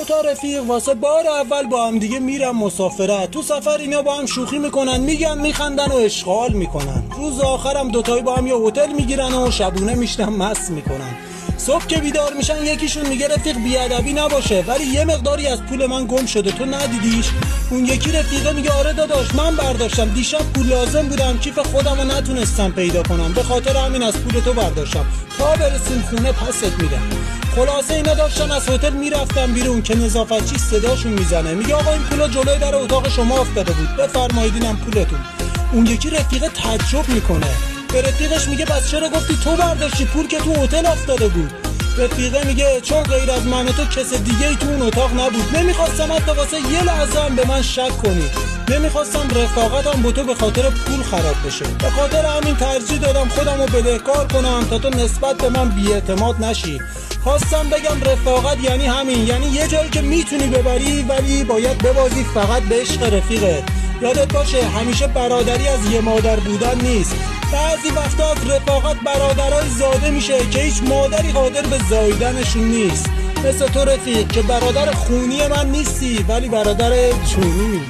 تا رفیق واسه بار اول با هم دیگه میرن مسافرت. تو سفر اینا با هم شوخی میکنن، میگن میخندن و اشغال میکنن. روز آخرم دوتایی با هم یه هتل میگیرن و شبونه میشنن مست میکنن. صبح که بیدار میشن یکیشون میگه رفیق بیادبی نباشه ولی یه مقداری از پول من گم شده، تو ندیدیش؟ اون یکی رفیقه میگه آره داداش من برداشتم، دیشب پول لازم بودم کیف خودم رو نتونستم پیدا کنم، به خاطر همین از پول تو برداشتم، تا برسیم خونه پست میدم. خلاصه اینا داشتن از هتل میرفتن بیرون که نظافتچی صداشون میزنه، میگه آقا این پولا جلوی در اتاق شما افتاده بود، بفرمایید اینم پولتون. اون یکی رفیقه تعجب میکنه، به رفیقش میگه پس چرا گفتی تو برداشتی، پول که تو هتل افتاده بود. رفیقه میگه چون غیر از من و تو کس دیگه ای تو اون اتاق نبود، نمیخواستم حتی واسه یه لحظه هم به من شک کنی، نمیخواستم رفاقتم با تو به خاطر پول خراب بشه، به خاطر همین ترجیح دادم خودم رو بدهکار کنم تا تو نسبت به من بی‌اعتماد نشی. خواستم بگم رفاقت یعنی همین، یعنی یه جایی که میتونی ببری ولی باید ببازی فقط به عشق رفیقت. یادت باشه همیشه برادری از یه مادر بودن نیست، بعضی وقتا از رفاقت برادرای زاده میشه که هیچ مادری قادر به زاییدنشون نیست. مثل تو رفیق که برادر خونی من نیستی ولی برادر جونی.